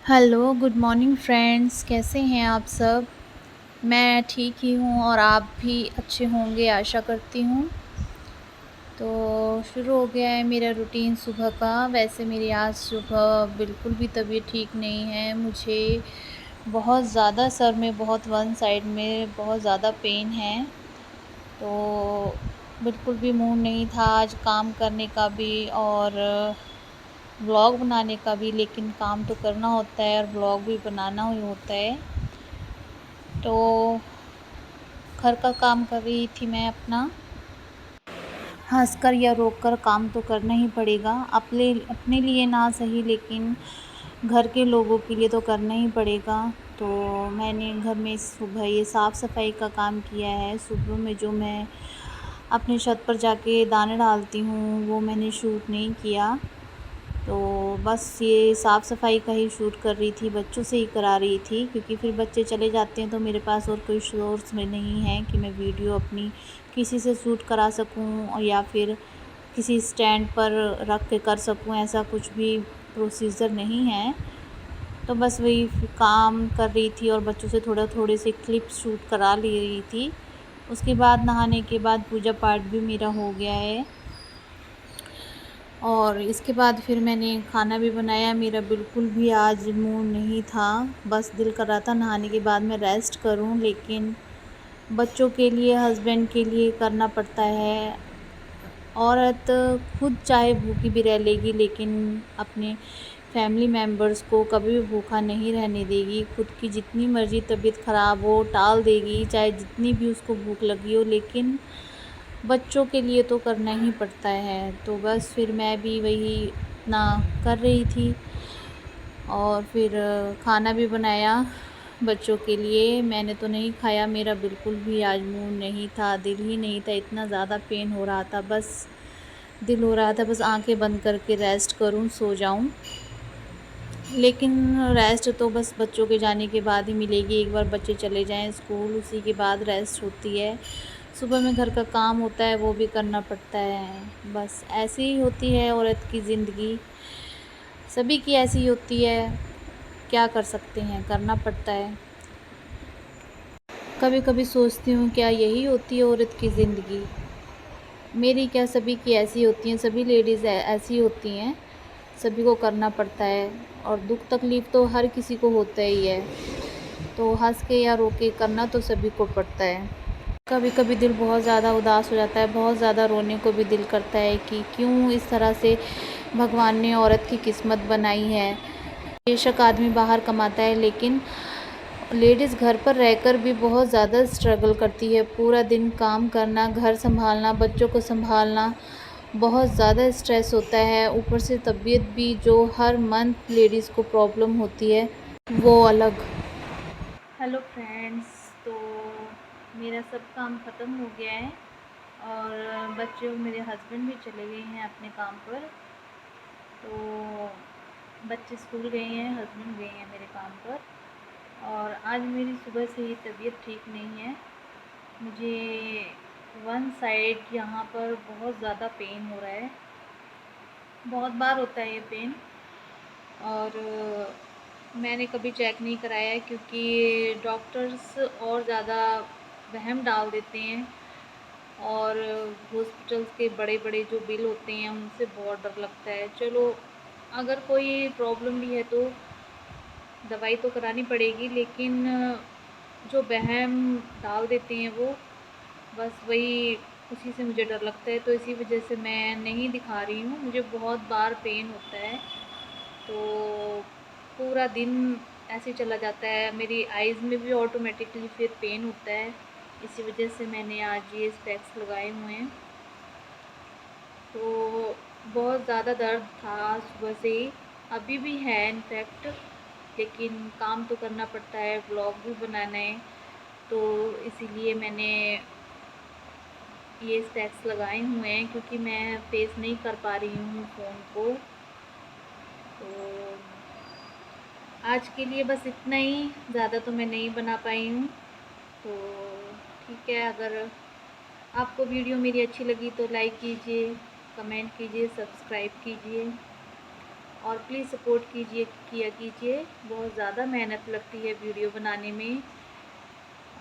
Hello, good morning friends, कैसे हैं आप सब? मैं ठीक ही हूँ और आप भी अच्छे होंगे आशा करती हूँ। तो शुरू हो गया है मेरा रूटीन सुबह का। वैसे मेरी आज सुबह बिल्कुल भी तबीयत ठीक नहीं है। मुझे बहुत ज़्यादा सर में बहुत वन साइड में बहुत ज़्यादा पेन है। तो बिल्कुल भी मूड नहीं था आज काम करने का भी और व्लॉग बनाने का भी, लेकिन काम तो करना होता है और व्लॉग भी बनाना ही होता है। तो घर का काम कर रही थी मैं अपना। हँसकर या रोककर काम तो करना ही पड़ेगा, अपने अपने लिए ना सही लेकिन घर के लोगों के लिए तो करना ही पड़ेगा। तो मैंने घर में सुबह ये साफ़ सफाई का काम किया है। सुबह में जो मैं अपनी छत पर जाके दाने डालती हूँ वो मैंने शूट नहीं किया। तो बस ये साफ़ सफाई का ही शूट कर रही थी, बच्चों से ही करा रही थी, क्योंकि फिर बच्चे चले जाते हैं तो मेरे पास और कोई सोर्स में नहीं है कि मैं वीडियो अपनी किसी से शूट करा सकूं और या फिर किसी स्टैंड पर रख के कर सकूं, ऐसा कुछ भी प्रोसीजर नहीं है। तो बस वही काम कर रही थी और बच्चों से थोड़े से क्लिप शूट करा ले रही थी। उसके बाद नहाने के बाद पूजा पाठ भी मेरा हो गया है और इसके बाद फिर मैंने खाना भी बनाया। मेरा बिल्कुल भी आज मूड नहीं था, बस दिल कर रहा था नहाने के बाद मैं रेस्ट करूं, लेकिन बच्चों के लिए, हस्बैंड के लिए करना पड़ता है। औरत खुद चाहे भूखी भी रह लेगी लेकिन अपने फैमिली मेम्बर्स को कभी भी भूखा नहीं रहने देगी। खुद की जितनी मर्ज़ी तबीयत ख़राब हो टाल देगी, चाहे जितनी भी उसको भूख लगी हो, लेकिन बच्चों के लिए तो करना ही पड़ता है। तो बस फिर मैं भी वही अपना कर रही थी और फिर खाना भी बनाया बच्चों के लिए। मैंने तो नहीं खाया, मेरा बिल्कुल भी आज मूड नहीं था, दिल ही नहीं था, इतना ज़्यादा पेन हो रहा था। बस दिल हो रहा था बस आंखें बंद करके रेस्ट करूं, सो जाऊं। लेकिन रेस्ट तो बस बच्चों के जाने के बाद ही मिलेगी। एक बार बच्चे चले जाएं स्कूल, उसी के बाद रेस्ट होती है। सुबह में घर का काम होता है वो भी करना पड़ता है। बस ऐसी ही होती है औरत की ज़िंदगी, सभी की ऐसी होती है। क्या कर सकते हैं, करना पड़ता है। कभी कभी सोचती हूँ क्या यही होती है औरत की ज़िंदगी? मेरी क्या, सभी की ऐसी होती हैं, सभी लेडीज़ ऐसी होती हैं, सभी को करना पड़ता है और दुख तकलीफ़ तो हर किसी को होता ही है। तो हंस के या रो के करना तो सभी को पड़ता है। कभी कभी दिल बहुत ज़्यादा उदास हो जाता है, बहुत ज़्यादा रोने को भी दिल करता है कि क्यों इस तरह से भगवान ने औरत की किस्मत बनाई है। बेशक आदमी बाहर कमाता है लेकिन लेडीज़ घर पर रहकर भी बहुत ज़्यादा स्ट्रगल करती है। पूरा दिन काम करना, घर संभालना, बच्चों को संभालना, बहुत ज़्यादा स्ट्रेस होता है। ऊपर से तबीयत भी जो हर मंथ लेडीज़ को प्रॉब्लम होती है वो अलग। हेलो फ्रेंड्स, तो मेरा सब काम ख़त्म हो गया है और बच्चे, मेरे हस्बैंड भी चले गए हैं अपने काम पर। तो बच्चे स्कूल गए हैं, हस्बैंड गए हैं मेरे काम पर और आज मेरी सुबह से ही तबीयत ठीक नहीं है। मुझे वन साइड यहाँ पर बहुत ज़्यादा पेन हो रहा है, बहुत बार होता है ये पेन। और मैंने कभी चेक नहीं कराया है क्योंकि डॉक्टर्स और ज़्यादा वहम डाल देते हैं और हॉस्पिटल्स के बड़े बड़े जो बिल होते हैं उनसे बहुत डर लगता है। चलो, अगर कोई प्रॉब्लम भी है तो दवाई तो करानी पड़ेगी, लेकिन जो वहम डाल देते हैं वो, बस वही, उसी से मुझे डर लगता है। तो इसी वजह से मैं नहीं दिखा रही हूँ। मुझे बहुत बार पेन होता है तो पूरा दिन ऐसे चला जाता है, मेरी आइज़ में भी ऑटोमेटिकली फिर पेन होता है। इसी वजह से मैंने आज ये स्पेक्स लगाए हुए हैं। तो बहुत ज़्यादा दर्द था सुबह से ही, अभी भी है इनफैक्ट, लेकिन काम तो करना पड़ता है, व्लॉग भी बनाना है, तो इसीलिए मैंने ये स्पेक्स लगाए हुए हैं क्योंकि मैं फेस नहीं कर पा रही हूँ फ़ोन को। तो आज के लिए बस इतना ही, ज़्यादा तो मैं नहीं बना पाई हूँ। तो ठीक है, अगर आपको वीडियो मेरी अच्छी लगी तो लाइक कीजिए, कमेंट कीजिए, सब्सक्राइब कीजिए। और प्लीज़ सपोर्ट किया कीजिए। बहुत ज़्यादा मेहनत लगती है वीडियो बनाने में,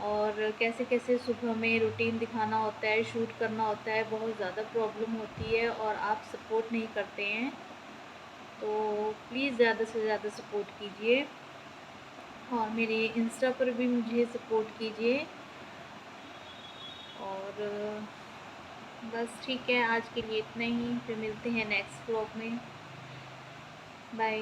और कैसे कैसे सुबह में रूटीन दिखाना होता है, शूट करना होता है, बहुत ज़्यादा प्रॉब्लम होती है और आप सपोर्ट नहीं करते हैं। तो प्लीज़ ज़्यादा से ज़्यादा सपोर्ट कीजिए, और मेरे इंस्टा पर भी मुझे सपोर्ट कीजिए। और बस ठीक है, आज के लिए इतना ही, फिर मिलते हैं नेक्स्ट व्लॉग में। बाय।